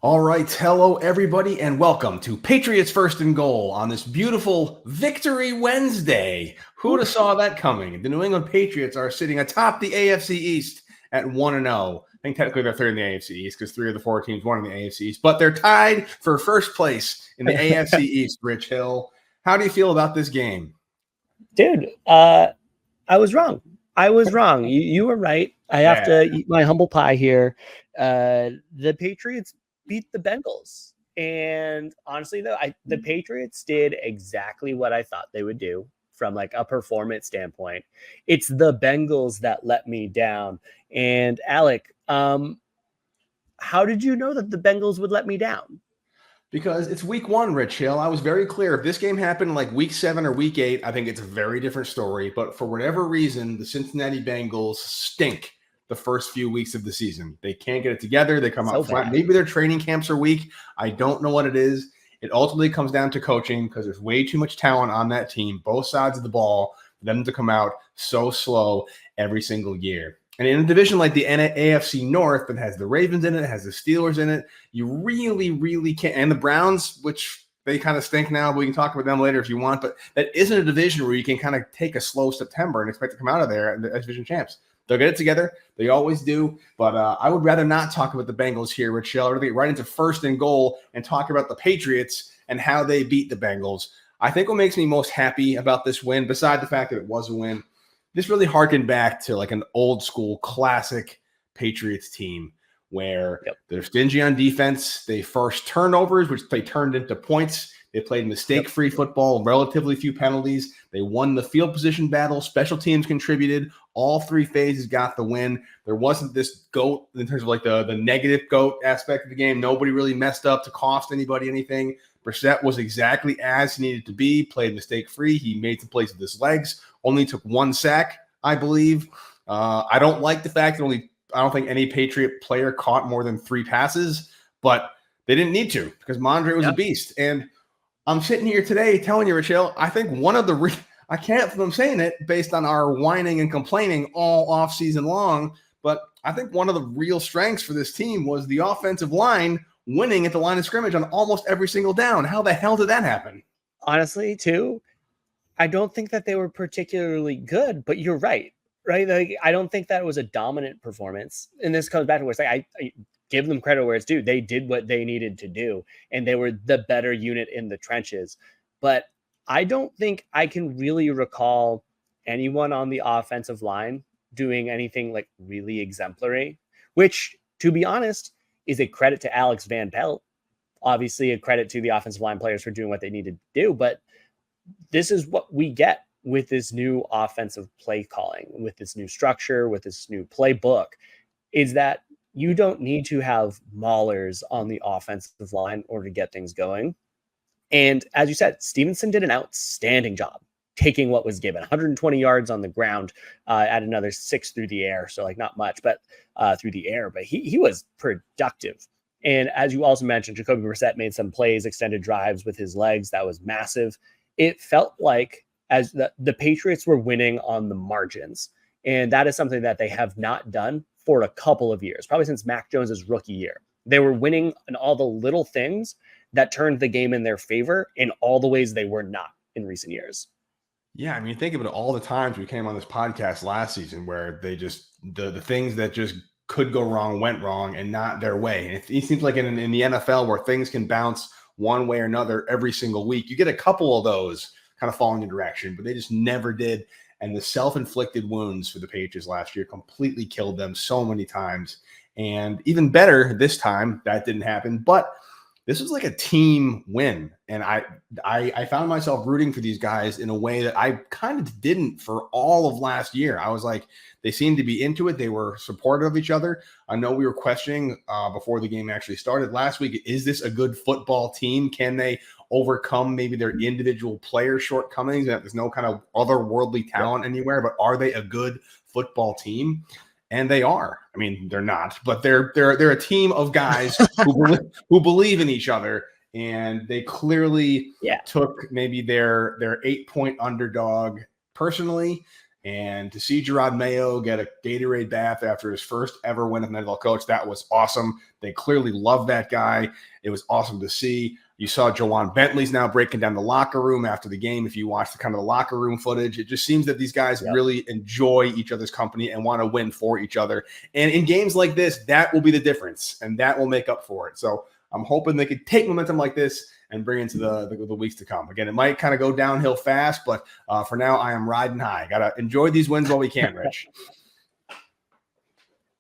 All right, hello everybody, and welcome to Patriots First and Goal on this beautiful Victory Wednesday. Who'd have saw that coming? The New England Patriots are sitting atop the AFC East at 1-0. I think technically they're third in the AFC East because 3 of the 4 teams won in the AFC East, but they're tied for first place in the AFC East. Rich Hill, how do you feel about this game? Dude, I was wrong. You were right. I have to eat my humble pie here. The Patriots beat the Bengals. And honestly, though, the Patriots did exactly what I thought they would do from like a performance standpoint. It's the Bengals that let me down. And Alec, how did you know that the Bengals would let me down? Because it's week 1, Rich Hill. I was very clear. If this game happened like week 7 or week 8, I think it's a very different story. But for whatever reason, the Cincinnati Bengals stink the first few weeks of the season. They can't get it together. They come out flat. Maybe their training camps are weak. I don't know what it is. It ultimately comes down to coaching because there's way too much talent on that team, both sides of the ball, for them to come out so slow every single year. And in a division like the AFC North that has the Ravens in it, has the Steelers in it, you really, really can't. And the Browns, which they kind of stink now, but we can talk about them later if you want. But that isn't a division where you can kind of take a slow September and expect to come out of there as division champs. They'll get it together. They always do. But I would rather not talk about the Bengals here, Rich Hill. I'd rather get right into first and goal and talk about the Patriots and how they beat the Bengals. I think what makes me most happy about this win, beside the fact that it was a win, this really harkened back to like an old school classic Patriots team where they're stingy on defense. They forced turnovers, which they turned into points. They played mistake-free football, relatively few penalties. They won the field position battle. Special teams contributed. All 3 phases got the win. There wasn't this GOAT in terms of like the negative GOAT aspect of the game. Nobody really messed up to cost anybody anything. Brissett was exactly as he needed to be, played mistake-free. He made some plays with his legs. Only took 1 sack, I believe. I don't like the fact that I don't think any Patriot player caught more than 3 passes, but they didn't need to because Mondre was a beast. And I'm sitting here today telling you, Rachel, I think one of the I can't believe I'm saying it based on our whining and complaining all off season long, but I think one of the real strengths for this team was the offensive line winning at the line of scrimmage on almost every single down. How the hell did that happen? Honestly, too, I don't think that they were particularly good, but you're right? Like, I don't think that it was a dominant performance. And this comes back to where it's like, I give them credit where it's due. They did what they needed to do, and they were the better unit in the trenches. But I don't think I can really recall anyone on the offensive line doing anything like really exemplary, which, to be honest, is a credit to Alex Van Pelt. Obviously, a credit to the offensive line players for doing what they needed to do. But this is what we get with this new offensive play calling, with this new structure, with this new playbook, is that you don't need to have maulers on the offensive line in order to get things going. And as you said, Stevenson did an outstanding job taking what was given. 120 yards on the ground, at another 6 through the air. So like not much, but through the air. But he was productive. And as you also mentioned, Jacoby Brissett made some plays, extended drives with his legs. That was massive. It felt like as the Patriots were winning on the margins. And that is something that they have not done for a couple of years, probably since Mac Jones's rookie year. They were winning in all the little things that turned the game in their favor in all the ways they were not in recent years. Yeah, I mean, think about all the times we came on this podcast last season where they just the things that just could go wrong went wrong and not their way. And it seems like in the NFL where things can bounce one way or another every single week, you get a couple of those kind of falling in direction, but they just never did. And the self-inflicted wounds for the Patriots last year completely killed them so many times. And even better this time, that didn't happen. But this was like a team win. And I found myself rooting for these guys in a way that I kind of didn't for all of last year. I was like, they seemed to be into it. They were supportive of each other. I know we were questioning before the game actually started last week, is this a good football team? Can they overcome maybe their individual player shortcomings? That there's no kind of otherworldly talent anywhere, but are they a good football team? And they are. I mean, they're not, but they're a team of guys who believe in each other, and they clearly took maybe their 8-point underdog personally And to see Gerard Mayo get a Gatorade bath after his first ever win as an NFL coach, that was awesome. They clearly love that guy. It was awesome to see. You saw Jawan Bentley's now breaking down the locker room after the game. If you watch the kind of the locker room footage, it just seems that these guys really enjoy each other's company and want to win for each other. And in games like this, that will be the difference, and that will make up for it. So I'm hoping they could take momentum like this and bring into the weeks to come. Again, it might kind of go downhill fast, but for now, I am riding high. Got to enjoy these wins while we can, Rich.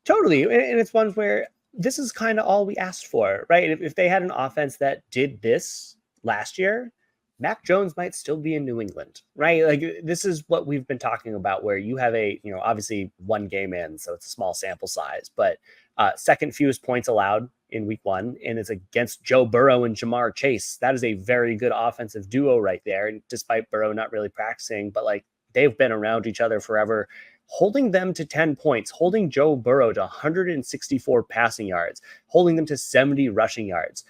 Totally. And it's ones where this is kind of all we asked for, right? If they had an offense that did this last year, Mac Jones might still be in New England, right? Like, this is what we've been talking about, where you have obviously one game in, so it's a small sample size, but second fewest points allowed in week one, and it's against Joe Burrow and Jamar Chase. That is a very good offensive duo right there. And despite Burrow not really practicing, but like, they've been around each other forever. Holding them to 10 points, holding Joe Burrow to 164 passing yards, holding them to 70 rushing yards.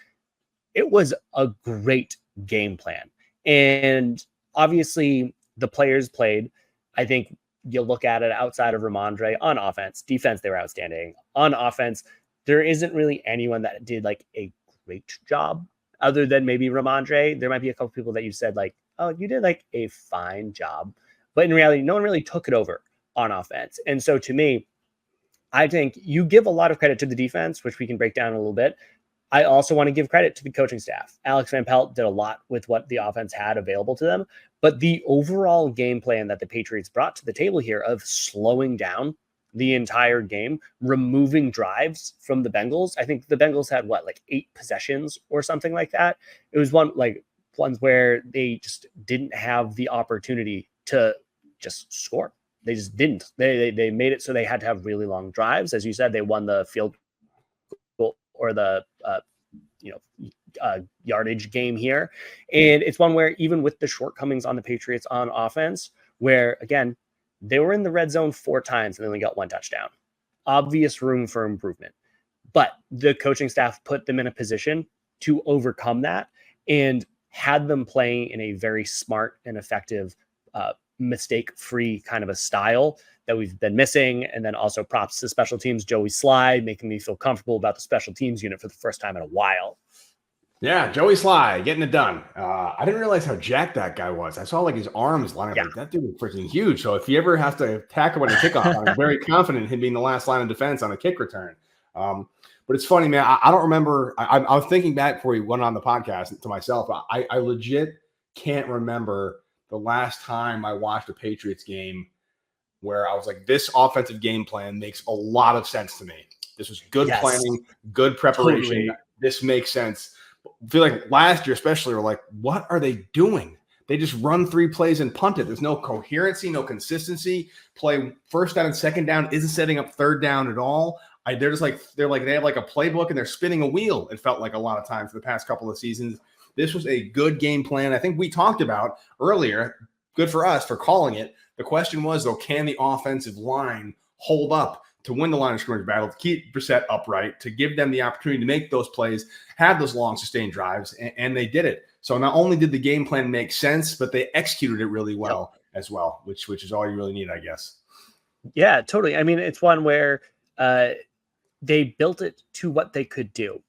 It was a great game plan. And obviously the players played. I think you look at it outside of Ramondre on offense. Defense, they were outstanding. On offense, there isn't really anyone that did like a great job other than maybe Ramondre. There might be a couple people that you said like, oh, you did like a fine job. But in reality, no one really took it over on offense. And so to me, I think you give a lot of credit to the defense, which we can break down a little bit. I also want to give credit to the coaching staff. Alex Van Pelt did a lot with what the offense had available to them, but the overall game plan that the Patriots brought to the table here of slowing down the entire game, removing drives from the Bengals. I think the Bengals had like 8 possessions or something like that. It was ones where they just didn't have the opportunity to just score. They just didn't. They made it so they had to have really long drives. As you said, they won the field goal or the yardage game here. And it's one where even with the shortcomings on the Patriots on offense, where again, they were in the red zone 4 times and they only got 1 touchdown. Obvious room for improvement. But the coaching staff put them in a position to overcome that and had them playing in a very smart and effective mistake-free kind of a style that we've been missing. And then also props to special teams, Joey Sly, making me feel comfortable about the special teams unit for the first time in a while. Yeah, Joey Sly getting it done. I didn't realize how jacked that guy was. I saw like his arms lining up. Like, that dude was freaking huge. So if he ever has to tackle on a kickoff, I'm very confident in him being the last line of defense on a kick return. But it's funny, man. I don't remember. I was thinking back before we went on the podcast to myself. I legit can't remember the last time I watched a Patriots game where I was like, this offensive game plan makes a lot of sense to me. This was good planning, good preparation. Totally. This makes sense. I feel like last year especially, we're like, what are they doing? They just run 3 plays and punt it. There's no coherency, no consistency. Play first down and second down isn't setting up third down at all. They have like a playbook and they're spinning a wheel. It felt like a lot of times for the past couple of seasons. This was a good game plan. I think we talked about earlier, good for us for calling it. The question was, though, can the offensive line hold up to win the line of scrimmage battle, to keep Brissett upright, to give them the opportunity to make those plays, have those long sustained drives, and they did it. So not only did the game plan make sense, but they executed it really well as well, which is all you really need, I guess. Yeah, totally. I mean, it's one where they built it to what they could do.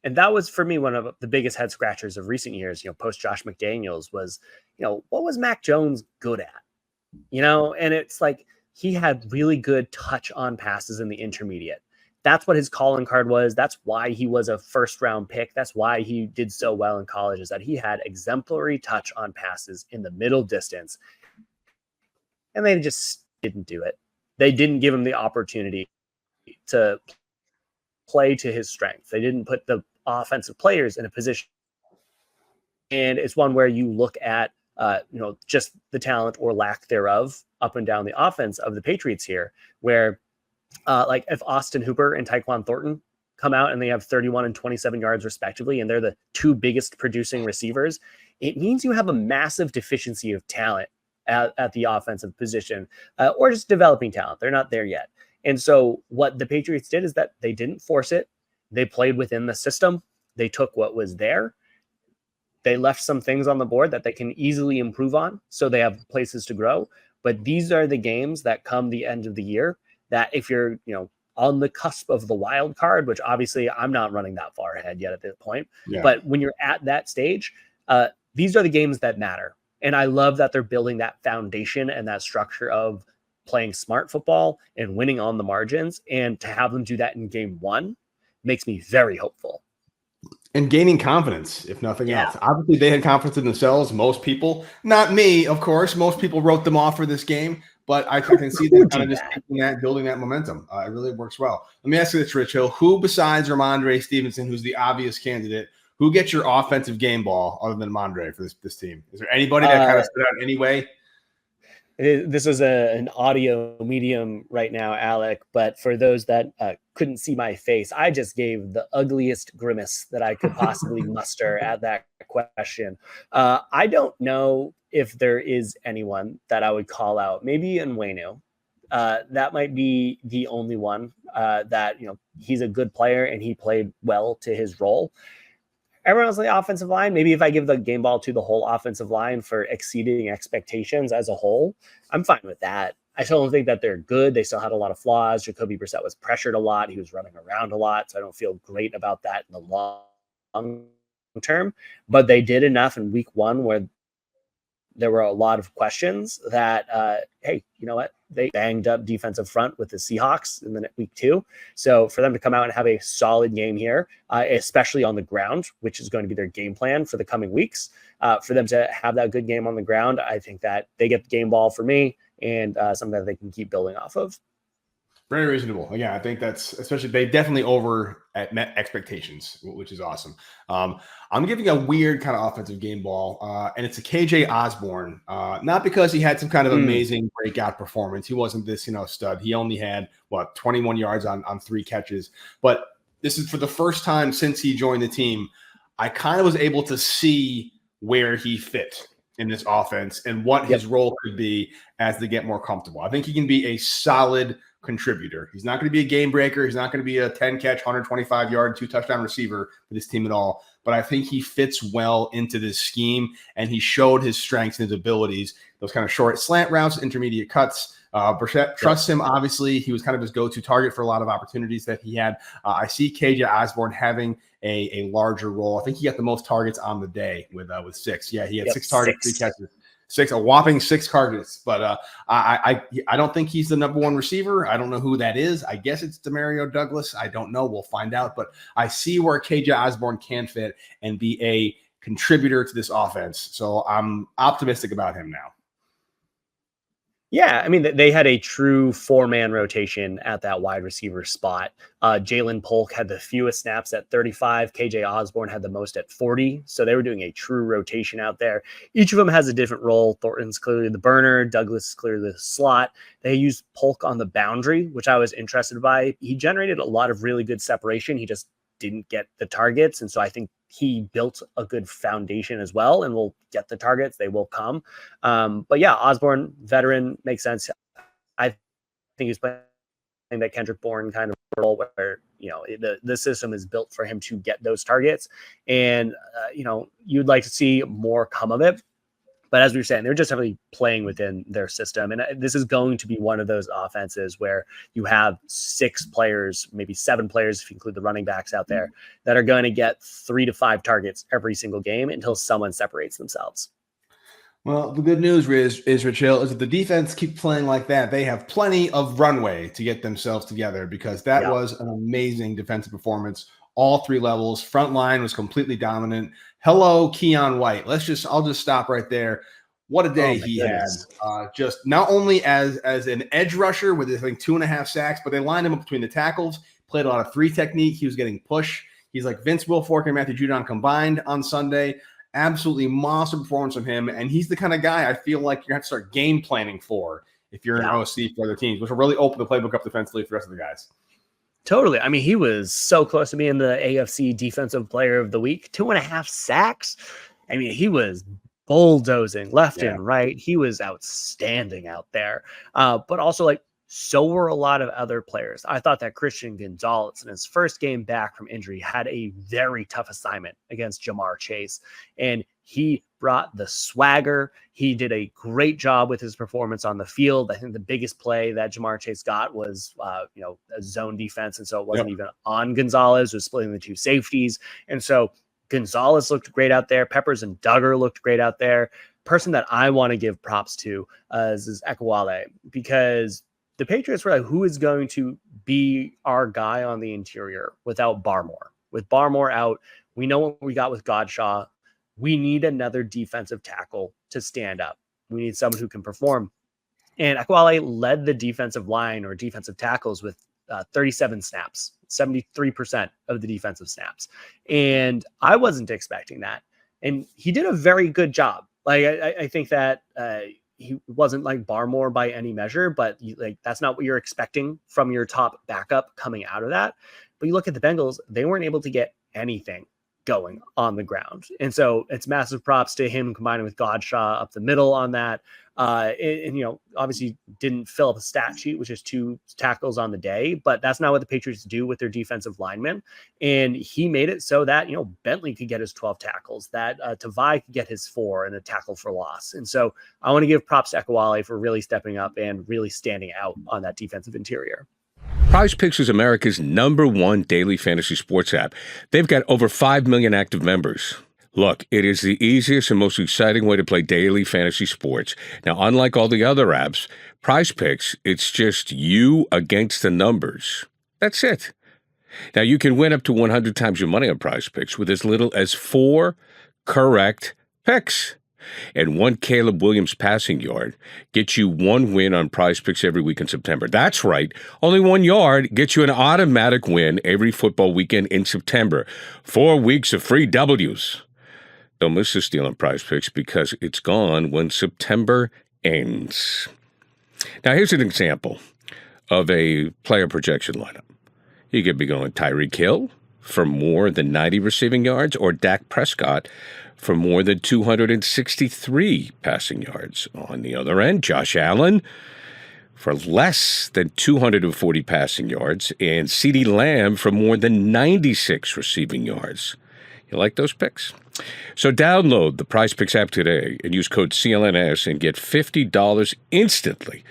And that was, for me, one of the biggest head scratchers of recent years, post Josh McDaniels was, what was Mac Jones good at? And it's like he had really good touch on passes in the intermediate. That's what his calling card was. That's why he was a first round pick. That's why he did so well in college, is that he had exemplary touch on passes in the middle distance. And they just didn't do it. They didn't give him the opportunity to play to his strengths. They didn't put the offensive players in a position. And it's one where you look at, just the talent or lack thereof up and down the offense of the Patriots here, where like if Austin Hooper and Tyquan Thornton come out and they have 31 and 27 yards respectively, and they're the 2 biggest producing receivers, it means you have a massive deficiency of talent at the offensive position, or just developing talent. They're not there yet. And so what the Patriots did is that they didn't force it. They played within the system. They took what was there. They left some things on the board that they can easily improve on, so they have places to grow. But these are the games that come the end of the year that if you're, on the cusp of the wild card, which obviously I'm not running that far ahead yet at this point, but when you're at that stage, these are the games that matter. And I love that they're building that foundation and that structure of playing smart football and winning on the margins. And to have them do that in game one makes me very hopeful. And gaining confidence, if nothing else. Obviously, they had confidence in themselves. Most people, not me, of course, most people wrote them off for this game. But I can see them kind of just taking that, building that momentum. It really works well. Let me ask you this, Rich Hill. Who besides Ramondre Stevenson, who's the obvious candidate, who gets your offensive game ball other than Ramondre for this team? Is there anybody that kind of stood out anyway? This is an audio medium right now, Alec, but for those that couldn't see my face, I just gave the ugliest grimace that I could possibly muster at that question. I don't know if there is anyone that I would call out. Maybe Nwenu. That might be the only one that, he's a good player and he played well to his role. Everyone else on the offensive line, maybe if I give the game ball to the whole offensive line for exceeding expectations as a whole, I'm fine with that. I still don't think that they're good. They still had a lot of flaws. Jacoby Brissett was pressured a lot. He was running around a lot. So I don't feel great about that in the long term. But they did enough in week one where there were a lot of questions that, hey, you know what? They banged up defensive front with the Seahawks in the week 2. So for them to come out and have a solid game here, especially on the ground, which is going to be their game plan for the coming weeks, for them to have that good game on the ground, I think that they get the game ball for me and something that they can keep building off of. Very reasonable. Yeah, I think that's especially they definitely met expectations, which is awesome. I'm giving a weird kind of offensive game ball, and it's a KJ Osborne. Not because he had some kind of amazing breakout performance. He wasn't this, stud. He only had 21 yards on 3 catches. But this is for the first time since he joined the team. I kind of was able to see where he fit in this offense and what his role could be as they get more comfortable. I think he can be a solid contributor. He's not going to be a game breaker. He's not going to be a 10-catch, 125-yard, 2-touchdown receiver for this team at all. But I think he fits well into this scheme, and he showed his strengths and his abilities. Those kind of short slant routes, intermediate cuts. Brissett trusts him, obviously. He was kind of his go-to target for a lot of opportunities that he had. I see KJ Osborne having a larger role. I think he got the most targets on the day with 6. Yeah, he had 6 targets, 3 catches. A whopping 6 targets, but I don't think he's the number one receiver. I don't know who that is. I guess it's Demario Douglas. I don't know. We'll find out. But I see where KJ Osborne can fit and be a contributor to this offense. So I'm optimistic about him now. Yeah, I mean, they had a true 4-man rotation at that wide receiver spot. Jalen Polk had the fewest snaps at 35. KJ Osborne had the most at 40. So they were doing a true rotation out there. Each of them has a different role. Thornton's clearly the burner. Douglas is clearly the slot. They used Polk on the boundary, which I was interested by. He generated a lot of really good separation. He just didn't get the targets. And so I think he built a good foundation as well, and will get the targets. They will come. But yeah, Osborne, veteran, makes sense. I think he's playing that Kendrick Bourne kind of role where, the system is built for him to get those targets. And, you'd like to see more come of it. But as we were saying, they're just heavily playing within their system. And this is going to be one of those offenses where you have 6 players, maybe 7 players, if you include the running backs out there, that are going to get 3 to 5 targets every single game until someone separates themselves. Well, the good news is Rich Hill, is that the defense keep playing like that. They have plenty of runway to get themselves together, because that was an amazing defensive performance. All 3 levels. Front line was completely dominant. Hello, Keon White. I'll just stop right there. What a day he had. Just not only as an edge rusher with, I think, 2.5 sacks, but they lined him up between the tackles, played a lot of 3 technique. He was getting push. He's like Vince Wilfork and Matthew Judon combined on Sunday. Absolutely monster performance from him. And he's the kind of guy I feel like you have to start game planning for if you're an OC for other teams, which will really open the playbook up defensively for the rest of the guys. Totally. I mean, he was so close to being the AFC Defensive Player of the Week. 2.5 sacks. I mean, he was bulldozing left and right. He was outstanding out there. But also, so were a lot of other players. I thought that Christian Gonzalez, in his first game back from injury, had a very tough assignment against Jamar Chase. And he brought the swagger. He did a great job with his performance on the field. I think the biggest play that Jamar Chase got was, a zone defense. And so it wasn't even on Gonzalez, it was splitting the two safeties. And so Gonzalez looked great out there. Peppers and Duggar looked great out there. Person that I want to give props to is Ekwale, because the Patriots were like, who is going to be our guy on the interior without Barmore? With Barmore out, we know what we got with Godshaw. We need another defensive tackle to stand up. We need someone who can perform. And Ekwale led the defensive line or defensive tackles with 37 snaps, 73% of the defensive snaps. And I wasn't expecting that. And he did a very good job. Like, I think that he wasn't like Barmore by any measure, but that's not what you're expecting from your top backup coming out of that. But you look at the Bengals, they weren't able to get anything going on the ground. And so it's massive props to him combining with Godshaw up the middle on that. Obviously didn't fill up a stat sheet, which is 2 tackles on the day, but that's not what the Patriots do with their defensive linemen. And he made it so that, Bentley could get his 12 tackles, that Tavai could get his 4 and a tackle for loss. And so I want to give props to Ekwale for really stepping up and really standing out on that defensive interior. Prize Picks is America's #1 daily fantasy sports app. They've got over 5 million active members. Look, it is the easiest and most exciting way to play daily fantasy sports. Now, unlike all the other apps, Prize Picks, it's just you against the numbers. That's it. Now, you can win up to 100 times your money on Prize Picks with as little as 4 correct picks. And 1 Caleb Williams passing yard gets you 1 win on Prize Picks every week in September. That's right. Only 1 yard gets you an automatic win every football weekend in September. 4 weeks of free W's. Don't miss this deal on Prize Picks because it's gone when September ends. Now, here's an example of a player projection lineup. You could be going Tyreek Hill for more than 90 receiving yards or Dak Prescott for more than 263 passing yards. On the other end, Josh Allen for less than 240 passing yards and CeeDee Lamb for more than 96 receiving yards. You like those picks? So download the Prize Picks app today and use code CLNS and get $50 instantly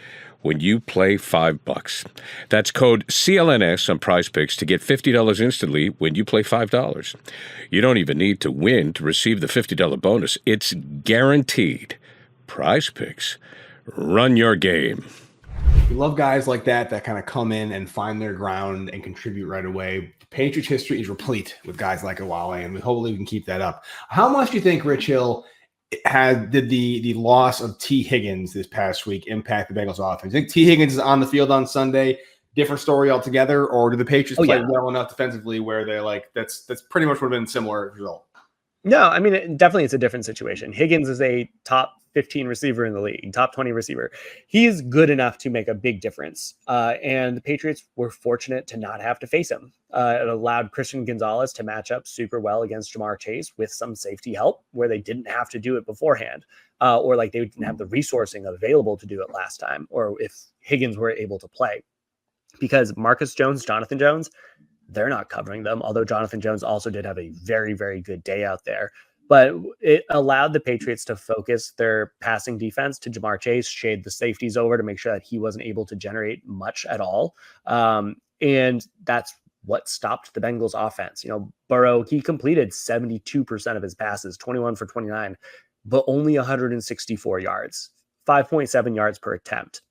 when you play $5. That's code CLNS on Prize Picks to get $50 instantly when you play $5. You don't even need to win to receive the $50 bonus. It's guaranteed. Prize Picks. Run your game. We love guys like that kind of come in and find their ground and contribute right away. Patriots history is replete with guys like Ekwale, and hopefully we can keep that up. How much do you think Rich Hill did the loss of T. Higgins this past week impact the Bengals offense? You think T. Higgins is on the field on Sunday, different story altogether, or do the Patriots play well enough defensively where they're like, that's pretty much would have been a similar result? No, I mean, definitely it's a different situation. Higgins is a top 15 receiver in the league, top 20 receiver. He is good enough to make a big difference. And the Patriots were fortunate to not have to face him. It allowed Christian Gonzalez to match up super well against Jamar Chase with some safety help where they didn't have to do it beforehand, or like they didn't have the resourcing available to do it last time, or if Higgins were able to play. Because Marcus Jones, Jonathan Jones, they're not covering them, although Jonathan Jones also did have a very, very good day out there. But it allowed the Patriots to focus their passing defense to Jamar Chase, shade the safeties over to make sure that he wasn't able to generate much at all. And that's what stopped the Bengals offense. Burrow, he completed 72% of his passes, 21 for 29, but only 164 yards, 5.7 yards per attempt.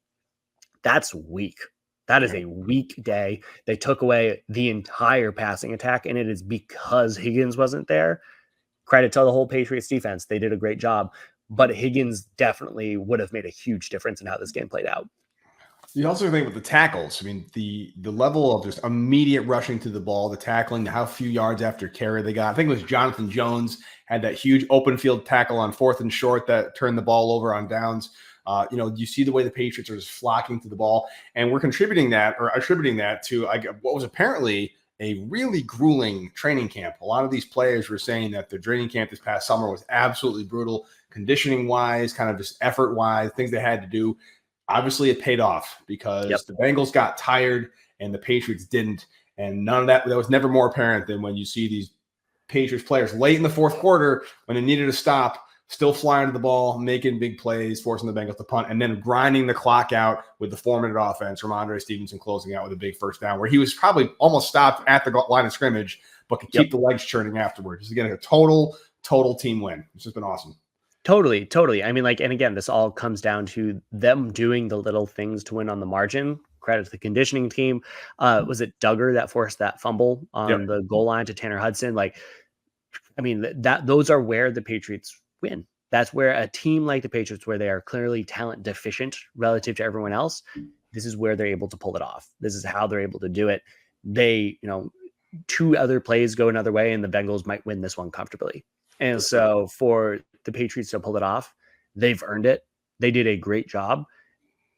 That's weak. That is a weak day. They took away the entire passing attack, and it is because Higgins wasn't there. Credit to the whole Patriots defense. They did a great job, but Higgins definitely would have made a huge difference in how this game played out. You also think with the tackles, I mean, the level of just immediate rushing to the ball, the tackling, how few yards after carry they got. I think it was Jonathan Jones had that huge open field tackle on 4th and short that turned the ball over on downs. You see the way the Patriots are just flocking to the ball, and we're attributing that to what was apparently a really grueling training camp. A lot of these players were saying that their training camp this past summer was absolutely brutal, conditioning wise, kind of just effort wise, things they had to do. Obviously, it paid off because the Bengals got tired and the Patriots didn't. And none of that was never more apparent than when you see these Patriots players late in the fourth quarter when they needed a stop, still flying to the ball, making big plays, forcing the Bengals to punt, and then grinding the clock out with the 4-minute offense. Ramondre Stevenson closing out with a big first down where he was probably almost stopped at the line of scrimmage, but could keep the legs churning afterwards. Just getting a total team win. It's just been awesome. Totally. I mean, like, and again, this all comes down to them doing the little things to win on the margin. Credit to the conditioning team. Was it Duggar that forced that fumble on the goal line to Tanner Hudson? Like, I mean, those are where the Patriots win. That's where a team like the Patriots, where they are clearly talent deficient relative to everyone else, this is where they're able to pull it off. This is how they're able to do it. They, 2 other plays go another way, and the Bengals might win this one comfortably. And so for the Patriots to pull it off, they've earned it. They did a great job.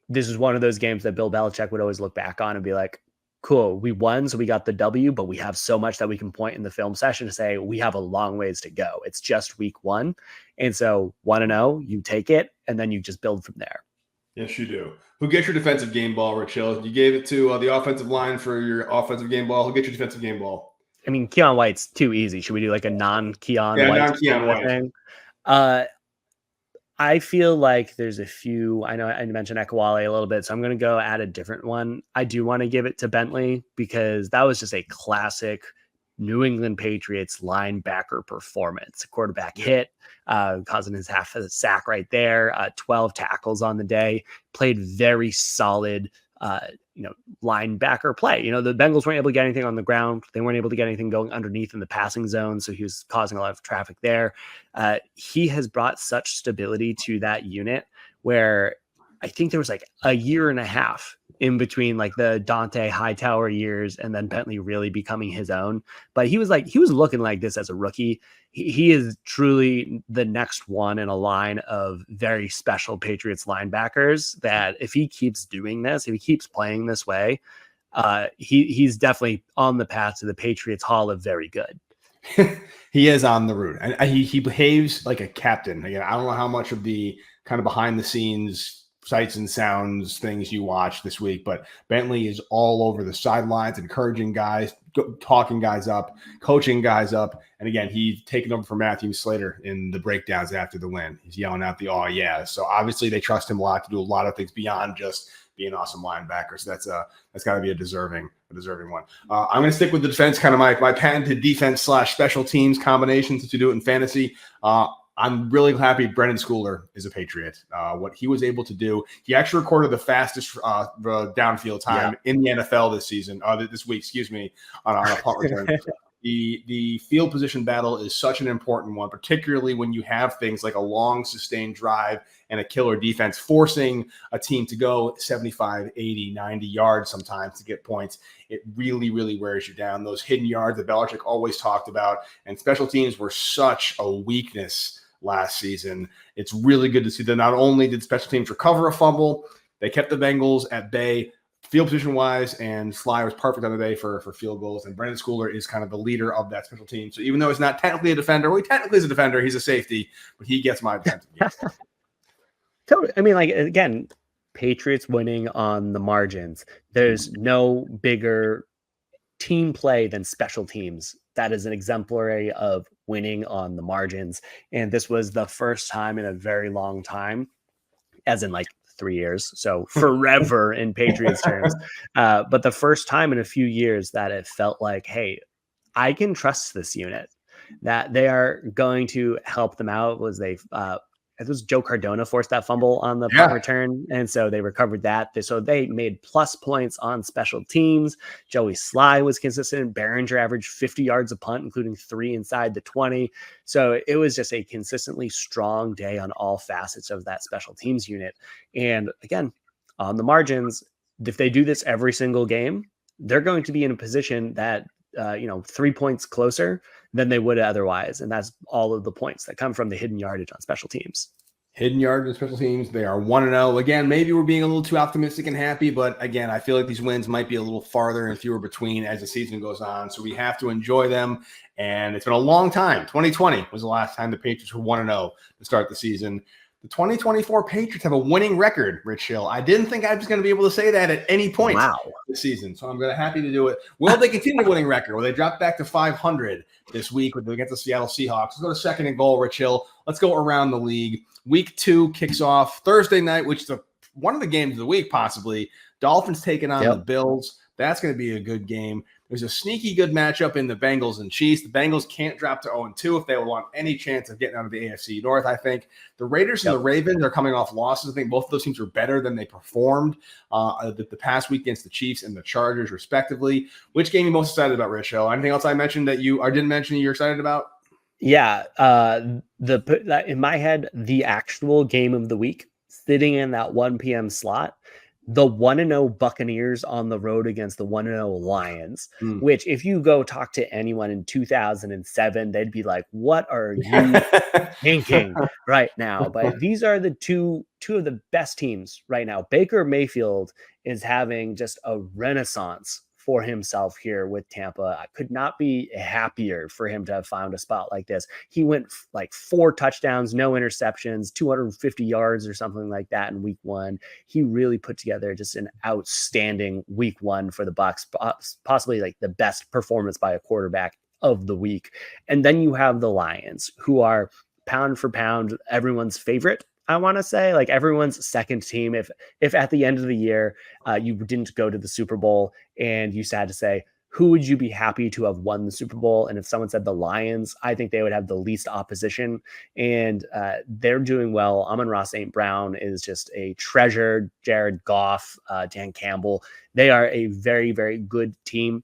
This is one of those games that Bill Belichick would always look back on and be like, cool, we won, so we got the W, but we have so much that we can point in the film session to say we have a long ways to go. It's just week 1. And so 1-0, you take it, and then you just build from there. Yes, you do. Who gets your defensive game ball, Rich Hill? You gave it to the offensive line for your offensive game ball. Who gets your defensive game ball? I mean, Keon White's too easy. Should we do like a non-Keon White? Non-Keon White. I feel like there's a few. I know I mentioned Ekwale a little bit, so I'm going to go add a different one. I do want to give it to Bentley because that was just a classic New England Patriots linebacker performance. Quarterback hit, causing his half a sack right there. 12 tackles on the day. Played very solid. Linebacker play. The Bengals weren't able to get anything on the ground. They weren't able to get anything going underneath in the passing zone. So he was causing a lot of traffic there. He has brought such stability to that unit where I think there was like a year and a half in between like the Dante Hightower years and then Bentley really becoming his own. But he was looking like this as a rookie. He is truly the next one in a line of very special Patriots linebackers that if he keeps doing this, if he keeps playing this way, he's definitely on the path to the Patriots Hall of very good. He is on the route, and he behaves like a captain. Again, I don't know how much of the kind of behind the scenes sights and sounds things you watch this week, but Bentley is all over the sidelines, encouraging guys, talking guys up, coaching guys up. And again, he's taken over for Matthew Slater in the breakdowns after the win. He's yelling out the, oh yeah. So obviously they trust him a lot to do a lot of things beyond just being an awesome linebacker. So that's got to be a deserving one. I'm going to stick with the defense, kind of my patented defense / special teams combination since you do it in fantasy. I'm really happy Brendan Schooler is a Patriot. What he was able to do, he actually recorded the fastest downfield time in the NFL this week, on a punt return. The field position battle is such an important one, particularly when you have things like a long sustained drive and a killer defense forcing a team to go 75, 80, 90 yards sometimes to get points. It really, really wears you down. Those hidden yards that Belichick always talked about, and special teams were such a weakness last season. It's really good to see that not only did special teams recover a fumble, they kept the Bengals at bay field position wise, and Sly was perfect on the day for field goals. And Brendan Schooler is kind of the leader of that special team. So even though he's not technically a defender, well, he technically is a defender, he's a safety, but he gets my defensive game. Totally. I mean, like, again, Patriots winning on the margins. There's no bigger team play than special teams. That is an exemplary of winning on the margins. And this was the first time in a very long time, as in like 3 years. So forever in Patriots terms. But the first time in a few years that it felt like, hey, I can trust this unit, that they are going to help them out. It was Joe Cardona forced that fumble on the punt return. And so they recovered that. So they made plus points on special teams. Joey Sly was consistent. Behringer averaged 50 yards a punt, including 3 inside the 20. So it was just a consistently strong day on all facets of that special teams unit. And again, on the margins, if they do this every single game, they're going to be in a position that, 3 points closer than they would otherwise. And that's all of the points that come from the hidden yardage on special teams. Hidden yardage on special teams. They are 1-0. Again, maybe we're being a little too optimistic and happy, but again, I feel like these wins might be a little farther and fewer between as the season goes on. So we have to enjoy them. And it's been a long time. 2020 was the last time the Patriots were 1-0 to start the season. The 2024 Patriots have a winning record, Rich Hill. I didn't think I was going to be able to say that at any point this season, so I'm happy to do it. Will they continue the winning record? Will they drop back to 500 this week against the Seattle Seahawks? Let's go to second and goal, Rich Hill. Let's go around the league. Week 2 kicks off Thursday night, which is one of the games of the week, possibly. Dolphins taking on the Bills. That's going to be a good game. There's a sneaky good matchup in the Bengals and Chiefs. The Bengals can't drop to 0-2 if they want any chance of getting out of the AFC North, I think. The Raiders and the Ravens are coming off losses. I think both of those teams are better than they performed the past week against the Chiefs and the Chargers, respectively. Which game are you most excited about, Rich Hill? Anything else I mentioned that you or didn't mention that you're excited about? Yeah. In my head, the actual game of the week, sitting in that 1 p.m. slot, the 1-0 Buccaneers on the road against the 1-0 Lions, which if you go talk to anyone in 2007, they'd be like, what are you thinking right now? But these are the two of the best teams right now. Baker Mayfield is having just a renaissance for himself here with Tampa. I could not be happier for him to have found a spot like this. He went like 4 touchdowns, no interceptions, 250 yards or something like that in week 1. He really put together just an outstanding week 1 for the Bucs, possibly like the best performance by a quarterback of the week. And then you have the Lions, who are pound for pound everyone's favorite. I want to say, like, everyone's second team. If at the end of the year you didn't go to the Super Bowl and you had to say, who would you be happy to have won the Super Bowl? And if someone said the Lions, I think they would have the least opposition. And they're doing well. Amon-Ra St. Brown is just a treasure. Jared Goff, Dan Campbell, they are a very, very good team.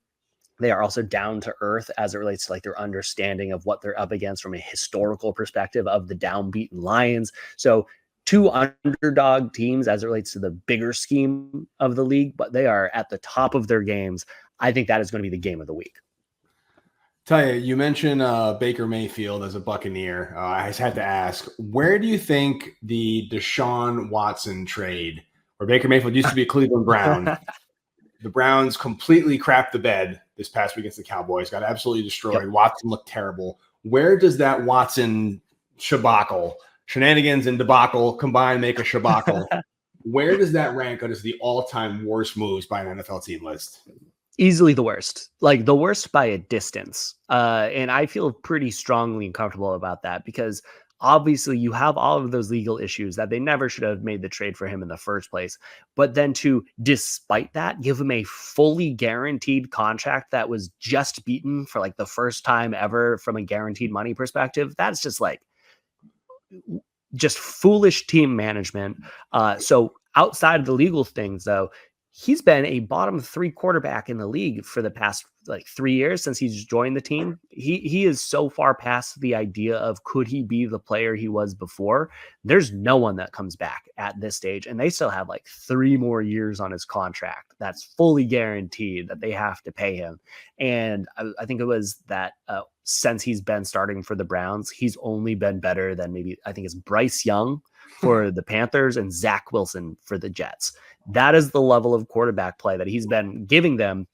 They are also down to earth as it relates to like their understanding of what they're up against from a historical perspective of the downbeaten Lions. So 2 underdog teams as it relates to the bigger scheme of the league, but they are at the top of their games. I think that is going to be the game of the week. Taya, you mentioned Baker Mayfield as a Buccaneer. I just had to ask, where do you think the Deshaun Watson trade, where Baker Mayfield used to be a Cleveland Brown, the Browns completely crapped the bed this past week against the Cowboys, got absolutely destroyed. Watson looked terrible. Where does that Watson shenanigans and debacle combined make a shabacle? Where does that rank as the all-time worst moves by an NFL team list? Easily the worst, like the worst by a distance. And I feel pretty strongly and comfortable about that because obviously you have all of those legal issues that they never should have made the trade for him in the first place. But then to, despite that, give him a fully guaranteed contract that was just beaten for like the first time ever from a guaranteed money perspective. That's just foolish team management. So outside of the legal things, though, he's been a bottom 3 quarterback in the league for the past like 3 years since he's joined the team. He is so far past the idea of could he be the player he was before. There's no one that comes back at this stage, and they still have like 3 more years on his contract. That's fully guaranteed that they have to pay him. And I think it was that since he's been starting for the Browns, he's only been better than maybe I think it's Bryce Young for the Panthers and Zach Wilson for the Jets. That is the level of quarterback play that he's been giving them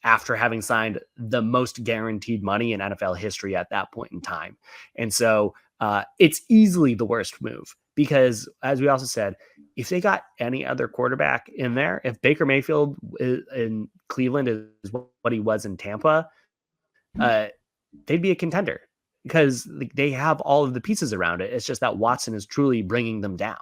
after having signed the most guaranteed money in NFL history at that point in time. And so it's easily the worst move because, as we also said, if they got any other quarterback in there, if Baker Mayfield in Cleveland is what he was in Tampa, they'd be a contender because they have all of the pieces around it. It's just that Watson is truly bringing them down.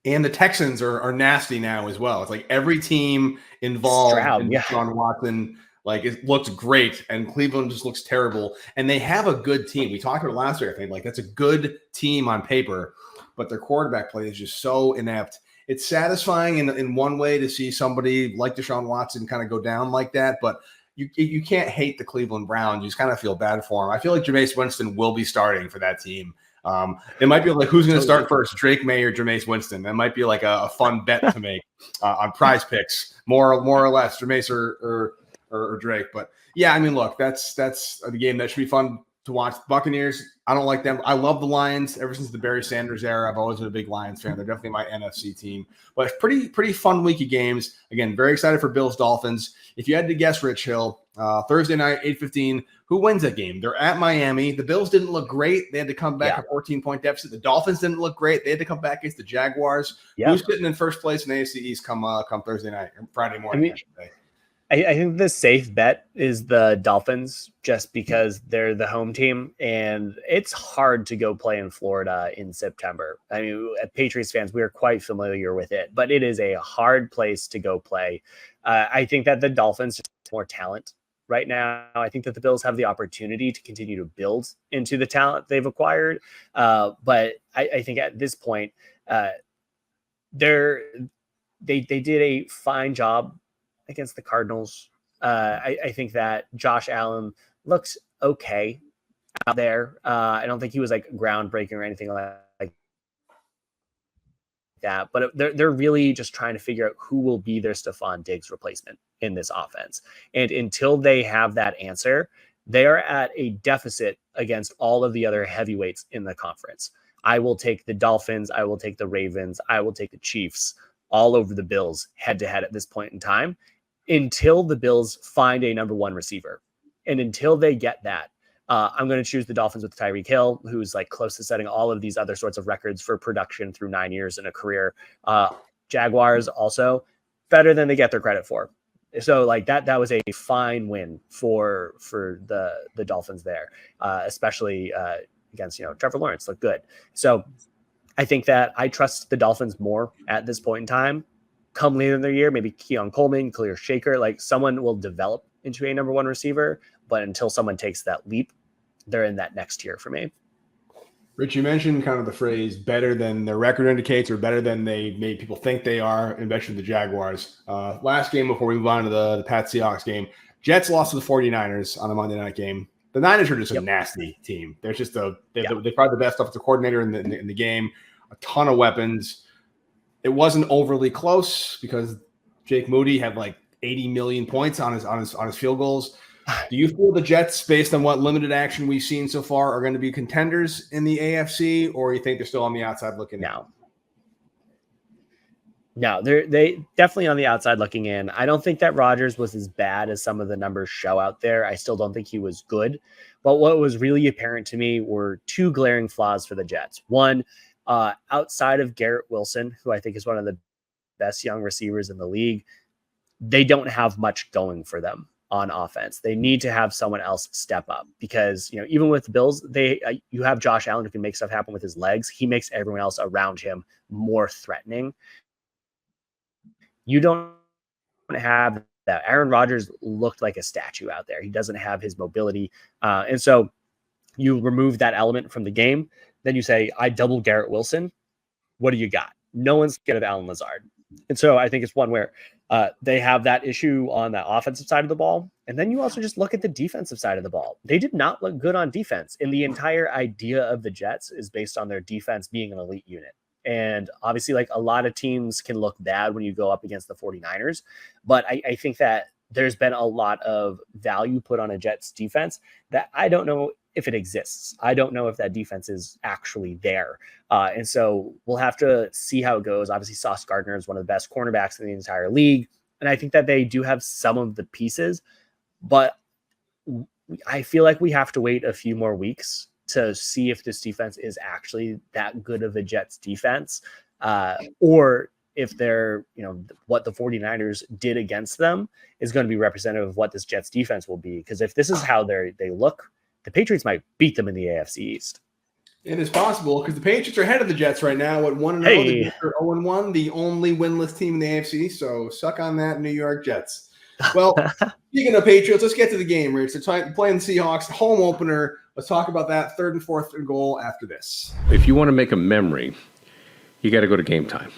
And the Texans are nasty now as well. It's like every team involved in Deshaun Watson, like it looks great, and Cleveland just looks terrible. And they have a good team. We talked about it last week, I think. Like that's a good team on paper, but their quarterback play is just so inept. It's satisfying in one way to see somebody like Deshaun Watson kind of go down like that, but you can't hate the Cleveland Browns. You just kind of feel bad for them. I feel like Jameis Winston will be starting for that team. It might be like who's going to start first, Drake May or Jameis Winston. That might be like a fun bet to make on Prize Picks, more or less, Jameis or Drake. But yeah, I mean, look, that's the game that should be fun to watch. Buccaneers, I don't like them. I love the Lions ever since the Barry Sanders era. I've always been a big Lions fan. They're definitely my NFC team. But pretty fun week of games. Again, very excited for Bills Dolphins. If you had to guess, Rich Hill, Thursday night, 8:15, who wins that game? They're at Miami. The Bills didn't look great. They had to come back a 14-point deficit. The Dolphins didn't look great. They had to come back against the Jaguars. Who's sitting in first place in the AFC East come Thursday night or Friday morning? I think the safe bet is the Dolphins just because they're the home team, and it's hard to go play in Florida in September. I mean, Patriots fans, we are quite familiar with it, but it is a hard place to go play. I think that the Dolphins just have more talent right now. I think that the Bills have the opportunity to continue to build into the talent they've acquired. But I think at this point, they did a fine job against the Cardinals. I think that Josh Allen looks okay out there. I don't think he was like groundbreaking or anything like that, but they're really just trying to figure out who will be their Stephon Diggs replacement in this offense. And until they have that answer, they are at a deficit against all of the other heavyweights in the conference. I will take the Dolphins. I will take the Ravens. I will take the Chiefs all over the Bills head to head at this point in time until the Bills find a number one receiver. And until they get that, I'm going to choose the Dolphins with Tyreek Hill, who's like close to setting all of these other sorts of records for production through 9 years in a career. Jaguars also better than they get their credit for. So like that was a fine win for the Dolphins there, especially against, Trevor Lawrence looked good. So I think that I trust the Dolphins more at this point in time. Come later in the year, maybe Keon Coleman, Khalil Shaker, like someone will develop into a number one receiver. But until someone takes that leap, they're in that next tier for me. Rich, you mentioned kind of the phrase better than their record indicates or better than they made people think they are, and mentioned the Jaguars. Last game before we move on to the Pat Seahawks game, Jets lost to the 49ers on a Monday night game. The Niners are just a nasty team. They're just they're probably the best offensive coordinator in the game, a ton of weapons. It wasn't overly close because Jake Moody had like 80 million points on his field goals. Do you feel the Jets, based on what limited action we've seen so far, are going to be contenders in the AFC, or you think they're still on the outside looking in? No, they definitely on the outside looking in. I don't think that Rodgers was as bad as some of the numbers show out there. I still don't think he was good. But what was really apparent to me were two glaring flaws for the Jets. One, outside of Garrett Wilson, who I think is one of the best young receivers in the league, they don't have much going for them on offense. They need to have someone else step up because, even with the Bills, you have Josh Allen who can make stuff happen with his legs. He makes everyone else around him more threatening. You don't have that. Aaron Rodgers looked like a statue out there. He doesn't have his mobility. And so you remove that element from the game. Then you say, I double Garrett Wilson. What do you got? No one's scared of Allen Lazard. And so I think it's one where they have that issue on the offensive side of the ball. And then you also just look at the defensive side of the ball. They did not look good on defense. And the entire idea of the Jets is based on their defense being an elite unit. And obviously, like a lot of teams can look bad when you go up against the 49ers. But I think that there's been a lot of value put on a Jets defense that I don't know if it exists. I don't know if that defense is actually there. And so we'll have to see how it goes. Obviously, Sauce Gardner is one of the best cornerbacks in the entire league. And I think that they do have some of the pieces, but I feel like we have to wait a few more weeks to see if this defense is actually that good of a Jets defense, or if they're, what the 49ers did against them is going to be representative of what this Jets defense will be. Because if this is how they look, the Patriots might beat them in the AFC East. It is possible because the Patriots are ahead of the Jets right now at 1-0. The Jets are 0-1, the only winless team in the AFC. So suck on that, New York Jets. Well, speaking of Patriots, let's get to the game, Rich. They're playing the Seahawks, home opener. Let's talk about that 3rd and 4th and goal after this. If you want to make a memory, you got to go to Game Time.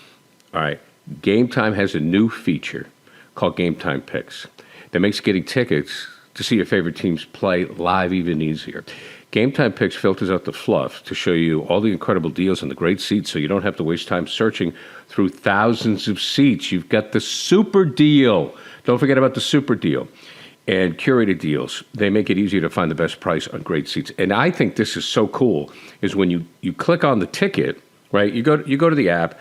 All right. Game Time has a new feature called Game Time Picks that makes getting tickets to see your favorite teams play live even easier. Game Time Picks filters out the fluff to show you all the incredible deals and the great seats so you don't have to waste time searching through thousands of seats. You've got the super deal. Don't forget about the super deal. and curated deals. They make it easy to find the best price on great seats. And I think this is so cool is when you click on the ticket, right? You go to the app.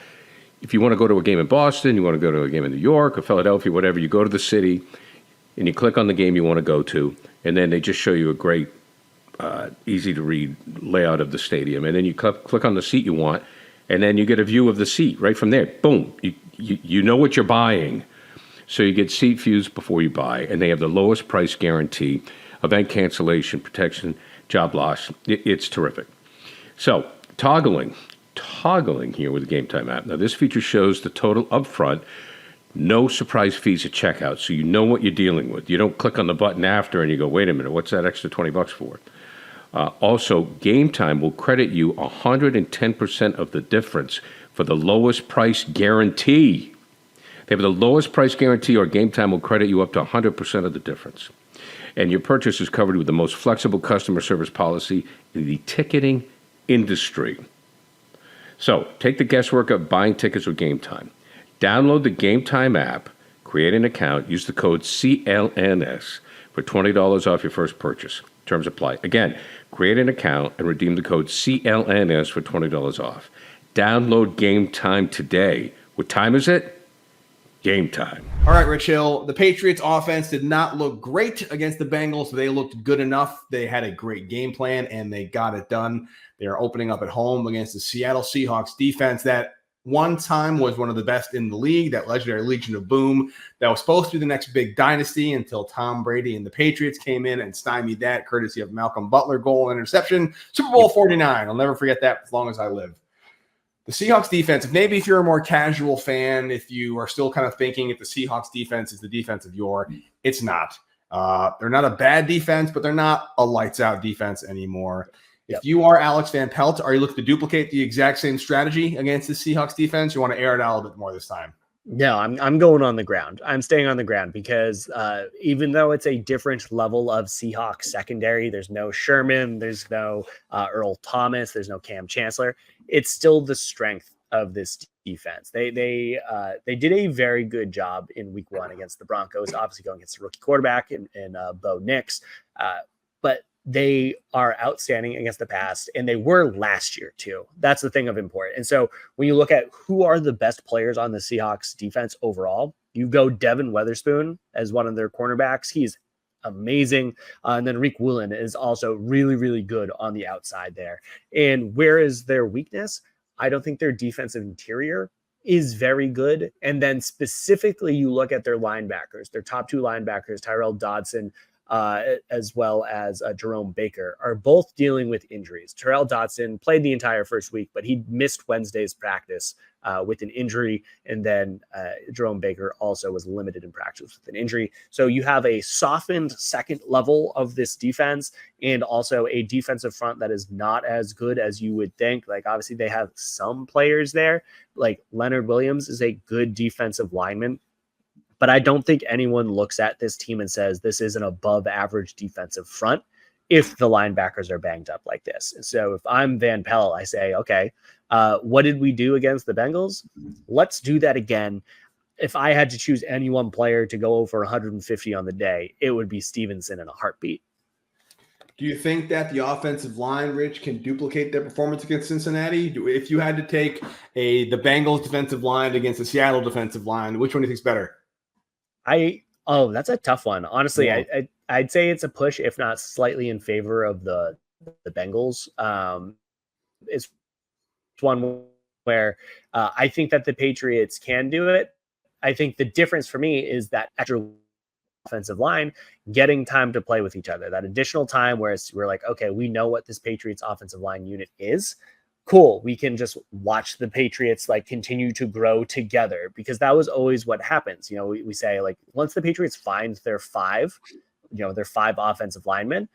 If you want to go to a game in Boston, you want to go to a game in New York or Philadelphia, whatever, you go to the city and you click on the game you want to go to, and then they just show you a great, easy to read layout of the stadium. And then you click on the seat you want, and then you get a view of the seat right from there. Boom. You know what you're buying. So you get seat views before you buy, and they have the lowest price guarantee, event cancellation, protection, job loss. It's terrific. So toggling here with the Game Time app. Now this feature shows the total upfront, no surprise fees at checkout, so you know what you're dealing with. You don't click on the button after and you go, wait a minute, what's that extra $20 for? Also, Game Time will credit you 110% of the difference for the lowest price guarantee. They have the lowest price guarantee, or Game Time will credit you up to 100% of the difference. And your purchase is covered with the most flexible customer service policy in the ticketing industry. So take the guesswork of buying tickets with Game Time. Download the Game Time app, create an account, use the code CLNS for $20 off your first purchase. Terms apply. Again, create an account and redeem the code CLNS for $20 off. Download Game Time today. What time is it? Game time. All right, Rich Hill. The Patriots offense did not look great against the Bengals, but they looked good enough. They had a great game plan, and they got it done. They are opening up at home against the Seattle Seahawks defense that one time was one of the best in the league, that legendary Legion of Boom that was supposed to be the next big dynasty until Tom Brady and the Patriots came in and stymied that, courtesy of Malcolm Butler goal and interception. Super Bowl 49. I'll never forget that as long as I live. The Seahawks defense, maybe if you're a more casual fan, if you are still kind of thinking if the Seahawks defense is the defense of yore, it's not. They're not a bad defense, but they're not a lights-out defense anymore. If you are Alex Van Pelt, are you looking to duplicate the exact same strategy against the Seahawks defense? You want to air it out a little bit more this time? No, I'm going on the ground. I'm staying on the ground because even though it's a different level of Seahawks secondary, there's no Sherman, there's no Earl Thomas, there's no Cam Chancellor. It's still the strength of this defense. They did a very good job in week one against the Broncos, obviously going against the rookie quarterback in Bo Nix. But they are outstanding against the pass, and they were last year too. That's the thing of import. And so when you look at who are the best players on the Seahawks defense overall, you go Devin Weatherspoon as one of their cornerbacks. He's amazing. And then Rick Woolen is also really, really good on the outside there. And where is their weakness? I don't think their defensive interior is very good. And then specifically, you look at their linebackers, their top two linebackers, Tyrell Dodson, as well as Jerome Baker, are both dealing with injuries. Terrell Dodson played the entire first week, but he missed Wednesday's practice with an injury. And then Jerome Baker also was limited in practice with an injury. So you have a softened second level of this defense, and also a defensive front that is not as good as you would think. Like, obviously they have some players there, like Leonard Williams is a good defensive lineman. But I don't think anyone looks at this team and says this is an above average defensive front if the linebackers are banged up like this. So if I'm Van Pelt, I say, okay, what did we do against the Bengals? Let's do that again. If I had to choose any one player to go over 150 on the day, it would be Stevenson in a heartbeat. Do you think that the offensive line, Rich, can duplicate their performance against Cincinnati? If you had to take the Bengals defensive line against the Seattle defensive line, which one do you think is better? That's a tough one. Honestly, yeah. I'd say it's a push, if not slightly in favor of the Bengals. It's one where I think that the Patriots can do it. I think the difference for me is that extra offensive line getting time to play with each other, that additional time where we're like, okay, we know what this Patriots offensive line unit is. Cool. We can just watch the Patriots like continue to grow together, because that was always what happens. You know, we say like once the Patriots find their five offensive linemen,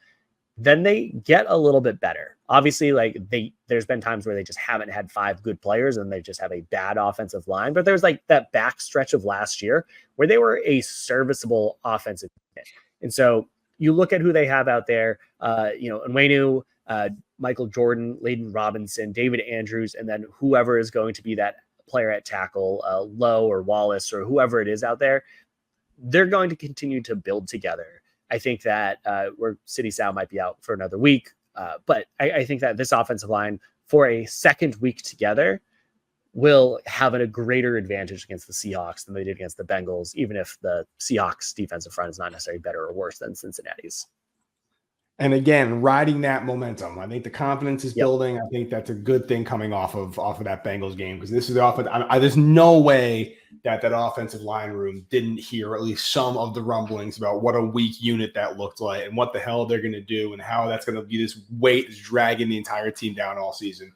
then they get a little bit better. Obviously, like there's been times where they just haven't had five good players and they just have a bad offensive line. But there's like that back stretch of last year where they were a serviceable offensive unit. And so you look at who they have out there, Nwenu, Michael Jordan, Layden Robinson, David Andrews, and then whoever is going to be that player at tackle, Lowe or Wallace or whoever it is out there, they're going to continue to build together. I think that where City Sal might be out for another week. But I think that this offensive line for a second week together will have a greater advantage against the Seahawks than they did against the Bengals, even if the Seahawks defensive front is not necessarily better or worse than Cincinnati's. And again, riding that momentum. I think the confidence is building. I think that's a good thing coming off of that Bengals game, because this is the offense. There's no way that offensive line room didn't hear at least some of the rumblings about what a weak unit that looked like and what the hell they're going to do and how that's going to be this weight that's dragging the entire team down all season.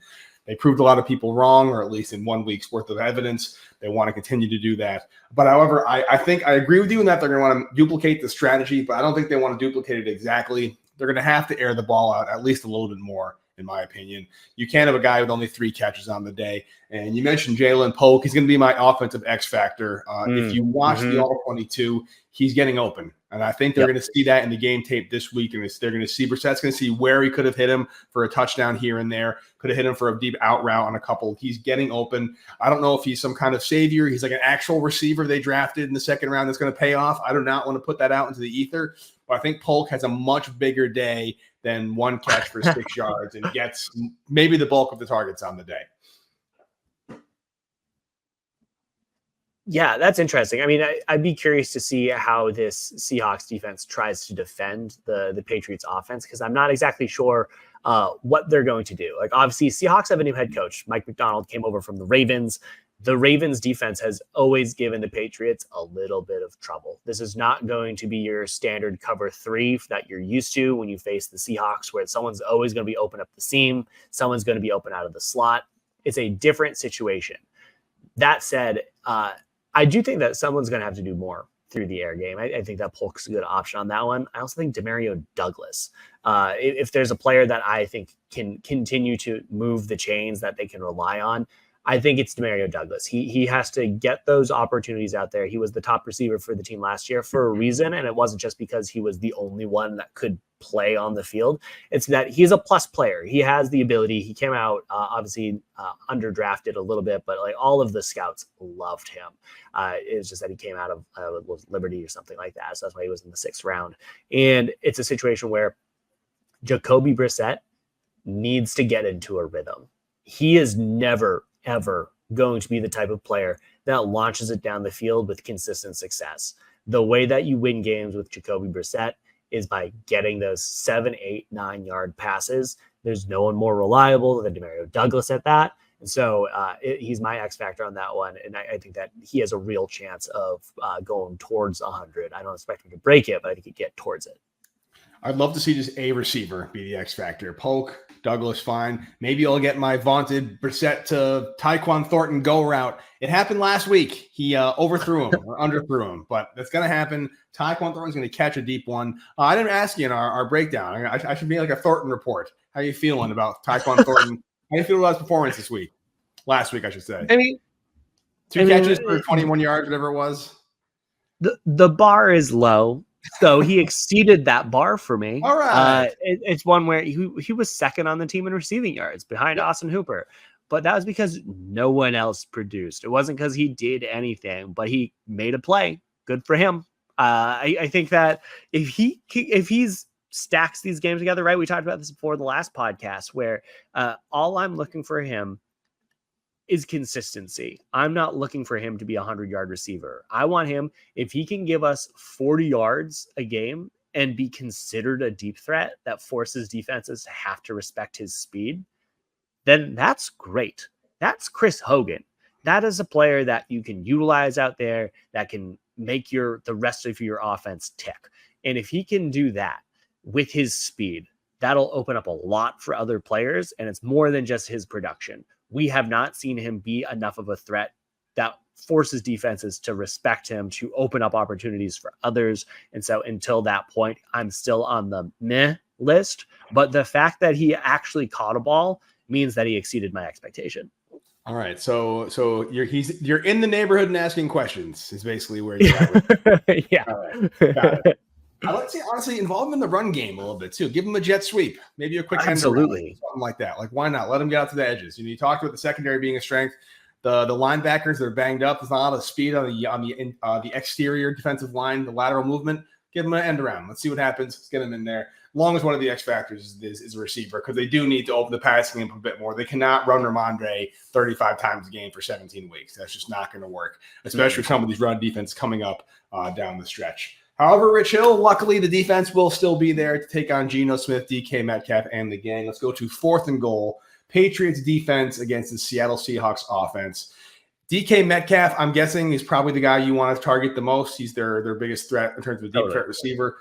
They proved a lot of people wrong, or at least in 1 week's worth of evidence. They want to continue to do that. But however, I think I agree with you in that they're going to want to duplicate the strategy, but I don't think they want to duplicate it exactly. They're going to have to air the ball out at least a little bit more, in my opinion. You can't have a guy with only 3 catches on the day. And you mentioned Jalen Polk. He's going to be my offensive X factor. If you watch the All-22, he's getting open. And I think they're going to see that in the game tape this week. And they're going to see Brissett's going to see where he could have hit him for a touchdown here and there, could have hit him for a deep out route on a couple. He's getting open. I don't know if he's some kind of savior. He's like an actual receiver they drafted in the second round that's going to pay off. I do not want to put that out into the ether. But I think Polk has a much bigger day than 1 catch for 6 yards and gets maybe the bulk of the targets on the day. Yeah, that's interesting. I mean, I'd be curious to see how this Seahawks defense tries to defend the Patriots offense, because I'm not exactly sure what they're going to do. Like, obviously, Seahawks have a new head coach. Mike McDonald came over from the Ravens. The Ravens defense has always given the Patriots a little bit of trouble. This is not going to be your standard cover 3 that you're used to when you face the Seahawks, where someone's always going to be open up the seam. Someone's going to be open out of the slot. It's a different situation. That said, I do think that someone's going to have to do more through the air game. I think that Polk's a good option on that one. I also think Demario Douglas, if there's a player that I think can continue to move the chains that they can rely on, I think it's Demario Douglas. He has to get those opportunities out there. He was the top receiver for the team last year for a reason, and it wasn't just because he was the only one that could play on the field. It's that he's a plus player. He has the ability. He came out obviously underdrafted a little bit, but like all of the scouts loved him. It was just that he came out of Liberty or something like that, so that's why he was in the 6th round. And it's a situation where Jacoby Brissett needs to get into a rhythm. He is never ever going to be the type of player that launches it down the field with consistent success. The way that you win games with Jacoby Brissett is by getting those 7, 8, 9-yard passes. There's no one more reliable than Demario Douglas at that. And so he's my X factor on that one. And I think that he has a real chance of going towards 100. I don't expect him to break it, but I think he'd get towards it. I'd love to see just a receiver be the X factor. Polk, Douglas, fine. Maybe I'll get my vaunted Brissett to Tyquan Thornton go route. It happened last week. He overthrew him or underthrew him, but that's going to happen. Tyquan Thornton's going to catch a deep one. I didn't ask you in our breakdown. I should be like a Thornton report. How are you feeling about Tyquan Thornton? How do you feel about his performance this week? Last week, I should say. I mean, 2 catches for 21 yards, whatever it was. The bar is low. So he exceeded that bar for me. All right. It's one where he was second on the team in receiving yards behind Austin Hooper. But that was because no one else produced. It wasn't because he did anything, but he made a play. Good for him. I think that if he's stacks these games together, right? We talked about this before the last podcast, where all I'm looking for him is consistency. I'm not looking for him to be a 100-yard receiver. I want him, if he can give us 40 yards a game and be considered a deep threat that forces defenses to have to respect his speed, then that's great. That's Chris Hogan. That is a player that you can utilize out there that can make the rest of your offense tick. And if he can do that with his speed, that'll open up a lot for other players. And it's more than just his production. We have not seen him be enough of a threat that forces defenses to respect him, to open up opportunities for others. And so until that point, I'm still on the meh list. But the fact that he actually caught a ball means that he exceeded my expectation. All right. So you're in the neighborhood and asking questions is basically where you're at. Yeah. All right. Got it. I like to say, honestly, involve him in the run game a little bit too. Give him a jet sweep, maybe a quick absolutely something like that. Like, why not? Let him get out to the edges. You talked about the secondary being a strength. The linebackers, they're banged up. There's not a lot of speed on the exterior defensive line, the lateral movement. Give him an end around. Let's see what happens. Let's get him in there. As long as one of the X factors is a receiver, because they do need to open the passing game a bit more. They cannot run Ramondre 35 times a game for 17 weeks. That's just not going to work, especially with some of these run defense coming up down the stretch. However, Rich Hill, luckily the defense will still be there to take on Geno Smith, DK Metcalf, and the gang. Let's go to 4th and goal. Patriots defense against the Seattle Seahawks offense. DK Metcalf, I'm guessing, is probably the guy you want to target the most. He's their biggest threat in terms of a deep threat receiver.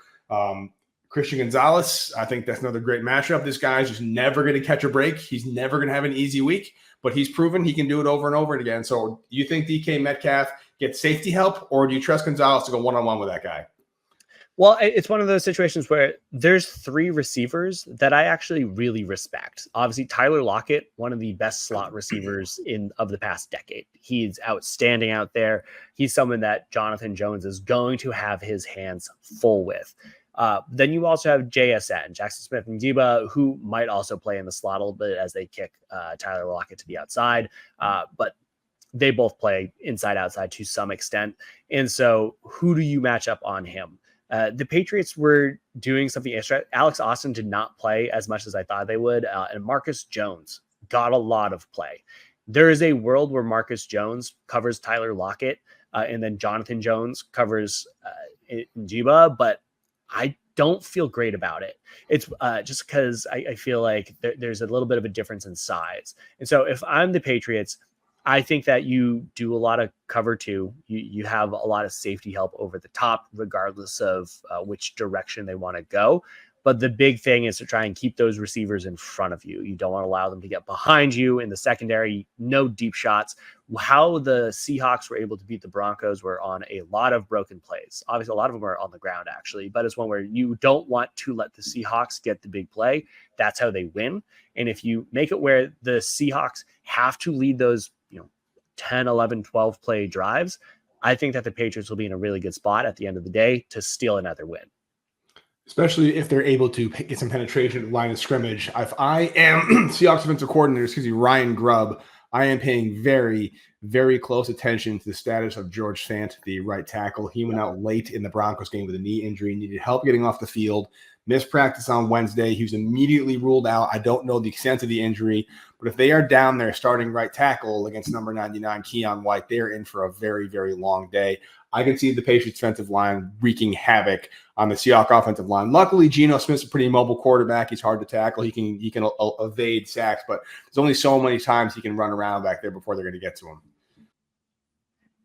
Christian Gonzalez, I think that's another great matchup. This guy's just never going to catch a break. He's never going to have an easy week, but he's proven he can do it over and over again. So do you think DK Metcalf gets safety help, or do you trust Gonzalez to go one-on-one with that guy? Well, it's one of those situations where there's 3 receivers that I actually really respect. Obviously, Tyler Lockett, one of the best slot receivers of the past decade. He's outstanding out there. He's someone that Jonathan Jones is going to have his hands full with. Then you also have JSN, Jackson Smith and Deba, who might also play in the slot a little bit as they kick Tyler Lockett to the outside. But they both play inside, outside to some extent. And so who do you match up on him? The Patriots were doing something extra. Alex Austin did not play as much as I thought they would. And Marcus Jones got a lot of play. There is a world where Marcus Jones covers Tyler Lockett and then Jonathan Jones covers Njiba, but I don't feel great about it. It's just because I feel like there's a little bit of a difference in size. And so if I'm the Patriots, I think that you do a lot of cover 2. You have a lot of safety help over the top, regardless of which direction they want to go. But the big thing is to try and keep those receivers in front of you. You don't want to allow them to get behind you in the secondary. No deep shots. How the Seahawks were able to beat the Broncos were on a lot of broken plays. Obviously, a lot of them are on the ground, actually. But it's one where you don't want to let the Seahawks get the big play. That's how they win. And if you make it where the Seahawks have to lead those 10, 11, 12 play drives, I think that the Patriots will be in a really good spot at the end of the day to steal another win. Especially if they're able to get some penetration at the line of scrimmage. If I am Seahawks defensive coordinator, Ryan Grubb, I am paying very, very close attention to the status of George Fant, the right tackle. He went out late in the Broncos game with a knee injury, needed help getting off the field. Missed practice on Wednesday. He was immediately ruled out. I don't know the extent of the injury, but if they are down there starting right tackle against number 99, Keon White, they're in for a very, very long day. I can see the Patriots defensive line wreaking havoc on the Seahawks offensive line. Luckily, Geno Smith's a pretty mobile quarterback. He's hard to tackle. He can evade sacks, but there's only so many times he can run around back there before they're going to get to him.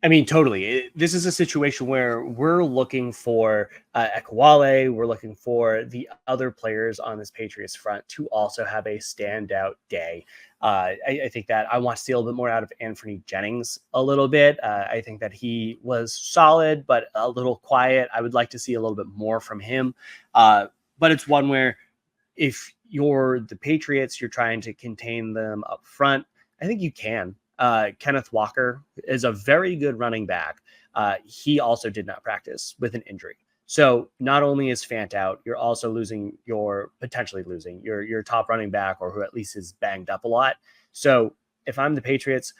I mean, totally. This is a situation where we're looking for Ekwale. We're looking for the other players on this Patriots front to also have a standout day. I think that I want to see a little bit more out of Anthony Jennings a little bit. I think that he was solid, but a little quiet. I would like to see a little bit more from him. But it's one where if you're the Patriots, you're trying to contain them up front. I think you can. Kenneth Walker is a very good running back. He also did not practice with an injury. So not only is Fant out, you're also potentially losing your top running back, or who at least is banged up a lot. So if I'm the Patriots,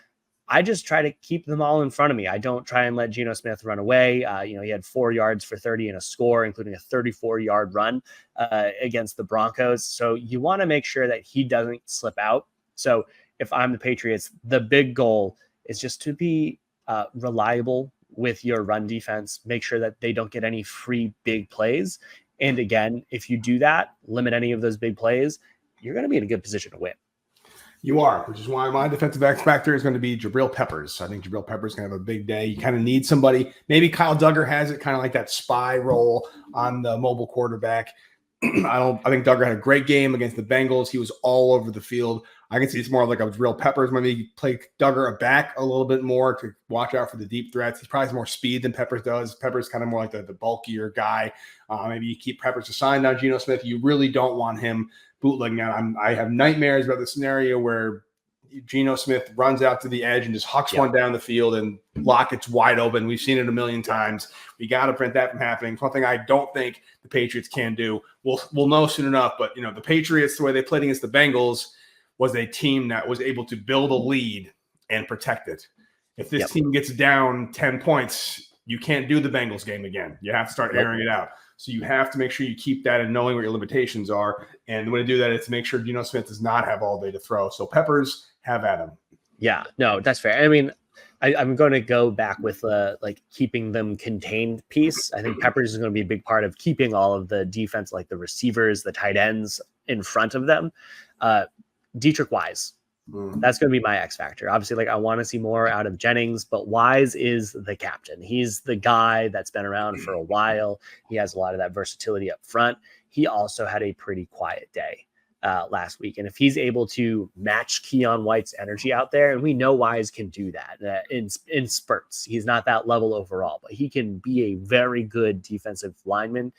I just try to keep them all in front of me. I don't try and let Geno Smith run away. He had 4 yards for 30 and a score, including a 34-yard run against the Broncos. So you want to make sure that he doesn't slip out. So if I'm the Patriots, the big goal is just to be reliable with your run defense. Make sure that they don't get any free big plays. And again, if you do that, limit any of those big plays, you're going to be in a good position to win. You are, which is why my defensive X factor is going to be Jabril Peppers. I think Jabril Peppers is going to have a big day. You kind of need somebody. Maybe Kyle Duggar has it, kind of like that spy role on the mobile quarterback. I think Duggar had a great game against the Bengals. He was all over the field. I can see it's more like a Jabril Peppers. Maybe play Duggar back a little bit more to watch out for the deep threats. He probably has more speed than Peppers does. Peppers kind of more like the bulkier guy. Maybe you keep Peppers assigned on Geno Smith. You really don't want him bootlegging out. I have nightmares about the scenario where Geno Smith runs out to the edge and just hucks one down the field and Lockett's wide open. We've seen it a million times. We got to prevent that from happening. It's one thing I don't think the Patriots can do. We'll know soon enough, but the Patriots, the way they played against the Bengals, was a team that was able to build a lead and protect it. If this team gets down 10 points, you can't do the Bengals game again. You have to start airing it out. So you have to make sure you keep that and knowing what your limitations are. And the way to do that is to make sure Geno Smith does not have all day to throw. So Peppers, have at him. Yeah, no, that's fair. I mean, I'm going to go back with like keeping them contained piece. I think Peppers is going to be a big part of keeping all of the defense, like the receivers, the tight ends in front of them. Dietrich Wise, that's going to be my X factor. Obviously, like I want to see more out of Jennings, but Wise is the captain. He's the guy that's been around for a while. He has a lot of that versatility up front. He also had a pretty quiet day last week. And if he's able to match Keon White's energy out there, and we know Wise can do that in spurts, he's not that level overall, but he can be a very good defensive lineman.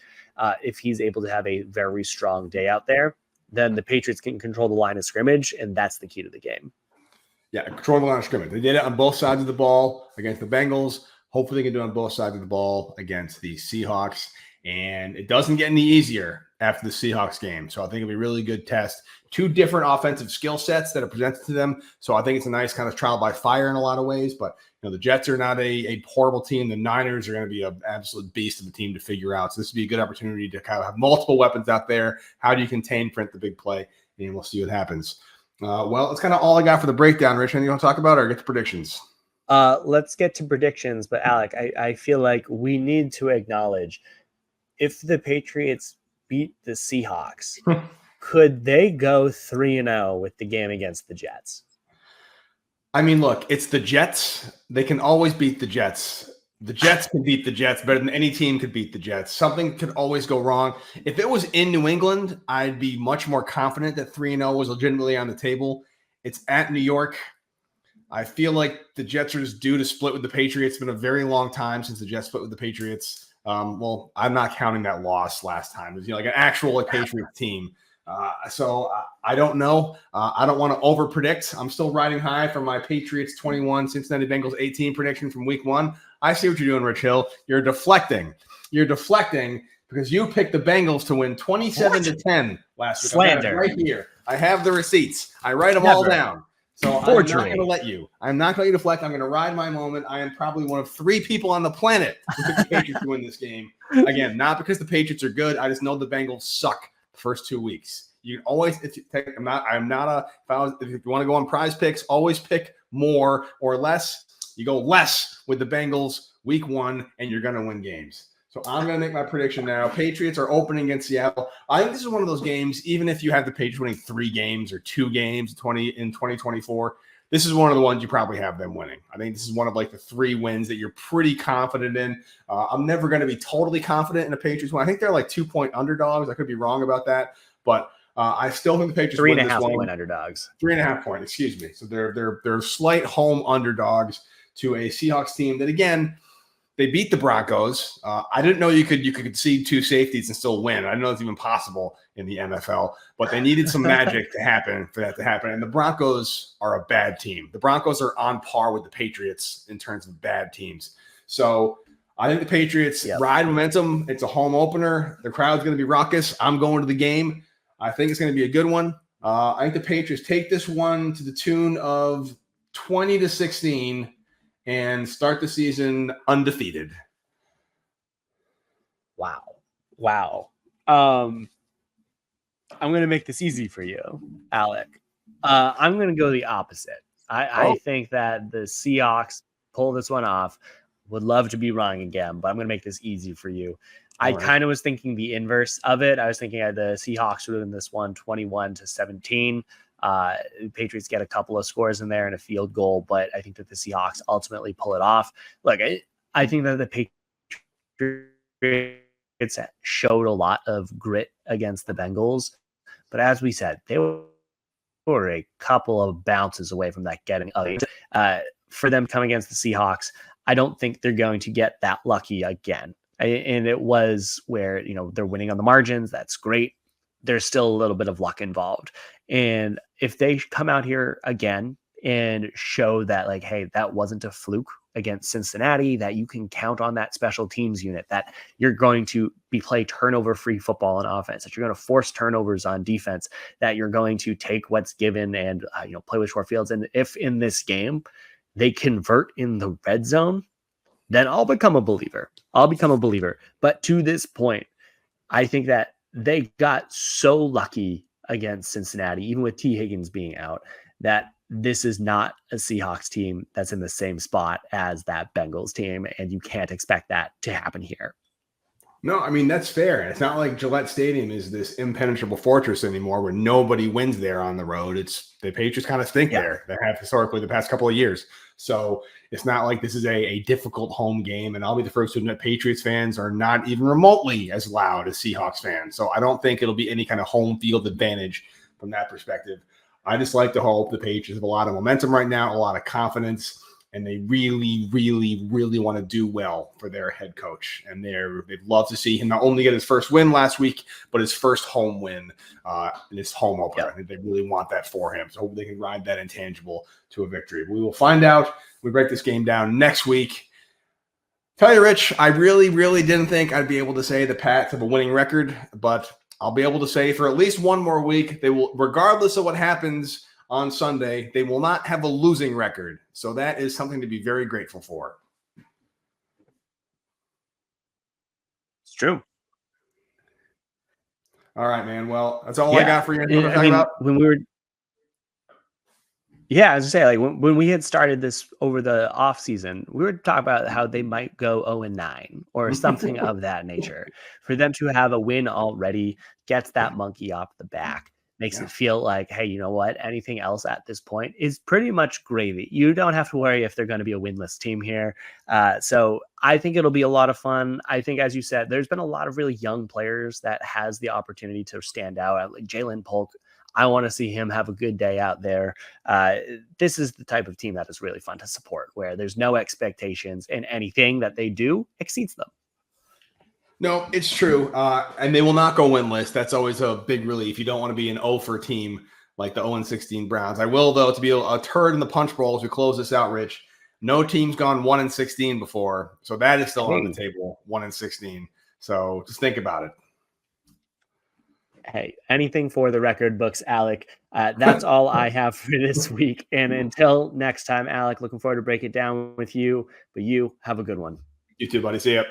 If he's able to have a very strong day out there, then the Patriots can control the line of scrimmage, and that's the key to the game. Yeah, control the line of scrimmage. They did it on both sides of the ball against the Bengals. Hopefully they can do it on both sides of the ball against the Seahawks. And it doesn't get any easier after the Seahawks game. So I think it'll be a really good test. Two different offensive skill sets that are presented to them. So I think it's a nice kind of trial by fire in a lot of ways. But the Jets are not a horrible team. The Niners are going to be an absolute beast of a team to figure out. So this would be a good opportunity to kind of have multiple weapons out there. How do you contain print the big play? And we'll see what happens. Well, that's kind of all I got for the breakdown. Rich, anything you want to talk about or get to predictions? Let's get to predictions. But Alec, I feel like we need to acknowledge if the Patriots beat the Seahawks, could they go 3-0 with the game against the Jets? I mean, look, it's the Jets. They can always beat the Jets. The Jets can beat the Jets better than any team could beat the Jets. Something could always go wrong. If it was in New England, I'd be much more confident that 3-0 was legitimately on the table. It's at New York. I feel like the Jets are just due to split with the Patriots. It's been a very long time since the Jets split with the Patriots. Well, I'm not counting that loss last time. It was like an actual Patriots team. So I don't know. I don't want to over predict. I'm still riding high from my Patriots 21, Cincinnati Bengals 18 prediction from week 1. I see what you're doing, Rich Hill. You're deflecting. You're deflecting because you picked the Bengals to win 27-10 last week. Slander. Right here. I have the receipts. I write them all down. So Forgery. I'm not going to let you. I'm not going to deflect. I'm going to ride my moment. I am probably one of 3 people on the planet who picked the Patriots to win this game. Again, not because the Patriots are good. I just know the Bengals suck the first 2 weeks. You can always, if you want to go on prize picks, always pick more or less. You go less with the Bengals week 1, and you're going to win games. So I'm going to make my prediction now. Patriots are opening against Seattle. I think this is one of those games, even if you have the Patriots winning 3 games or 2 games in 2024, this is one of the ones you probably have them winning. I think this is one of like the 3 wins that you're pretty confident in. I'm never going to be totally confident in a Patriots win. I think they're like 2-point underdogs. I could be wrong about that, but I still think the Patriots 3.5 point underdogs. 3.5 point, excuse me. So they're slight home underdogs to a Seahawks team that, again, they beat the Broncos. I didn't know you could concede 2 safeties and still win. I didn't know it's even possible in the NFL, but they needed some magic to happen for that to happen. And the Broncos are a bad team. The Broncos are on par with the Patriots in terms of bad teams. So I think the Patriots ride momentum. It's a home opener. The crowd's going to be raucous. I'm going to the game. I think it's going to be a good one. I think the Patriots take this one to the tune of 20-16 and start the season undefeated. Wow. I'm going to make this easy for you, Alec. I'm going to go the opposite. I think that the Seahawks pull this one off. Would love to be wrong again, but I'm going to make this easy for you. I kind of was thinking the inverse of it. I was thinking the Seahawks would win this one 21-17. Patriots get a couple of scores in there and a field goal, but I think that the Seahawks ultimately pull it off. Look, I think that the Patriots showed a lot of grit against the Bengals, but as we said, they were a couple of bounces away from that getting for them coming against the Seahawks. I don't think they're going to get that lucky again. And it was where, they're winning on the margins. That's great. There's still a little bit of luck involved. And if they come out here again and show that, like, hey, that wasn't a fluke against Cincinnati, that you can count on that special teams unit, that you're going to play turnover-free football on offense, that you're going to force turnovers on defense, that you're going to take what's given and, play with short fields. And if in this game they convert in the red zone, then I'll become a believer. But to this point, I think that they got so lucky against Cincinnati, even with T. Higgins being out, that this is not a Seahawks team that's in the same spot as that Bengals team, and you can't expect that to happen here. No, I mean, that's fair. It's not like Gillette Stadium is this impenetrable fortress anymore where nobody wins there on the road. It's the Patriots kind of stink there. They have historically the past couple of years. So it's not like this is a difficult home game. And I'll be the first to admit Patriots fans are not even remotely as loud as Seahawks fans. So I don't think it'll be any kind of home field advantage from that perspective. I just like to hope the Patriots have a lot of momentum right now, a lot of confidence, and they really, really, really want to do well for their head coach. And they'd love to see him not only get his first win last week, but his first home win in his home opener. I think they really want that for him. So hopefully they can ride that intangible to a victory. We will find out. We break this game down next week. Tell you, Rich, I really, really didn't think I'd be able to say the Pats have a winning record, but I'll be able to say for at least one more week, they will, regardless of what happens on Sunday, they will not have a losing record. So that is something to be very grateful for. It's true. All right, man. Well, that's all I got for you. When we were, I was gonna say, like when we had started this over the off season, we were talking about how they might go 0-9 or something of that nature. For them to have a win already gets that monkey off the back. Makes it feel like, hey, you know what? Anything else at this point is pretty much gravy. You don't have to worry if they're going to be a winless team here. So I think it'll be a lot of fun. I think, as you said, there's been a lot of really young players that has the opportunity to stand out. Like Jalen Polk, I want to see him have a good day out there. This is the type of team that is really fun to support, where there's no expectations and anything that they do exceeds them. No, it's true. And they will not go winless. That's always a big relief. You don't want to be an 0-for team like the 0-16 Browns. I will, though, to be a turd in the punch bowl as we close this out, Rich. No team's gone 1-16 before. So that is still on the table, 1-16. So just think about it. Hey, anything for the record books, Alec. That's all I have for this week. And until next time, Alec, looking forward to break it down with you. But you have a good one. You too, buddy. See ya.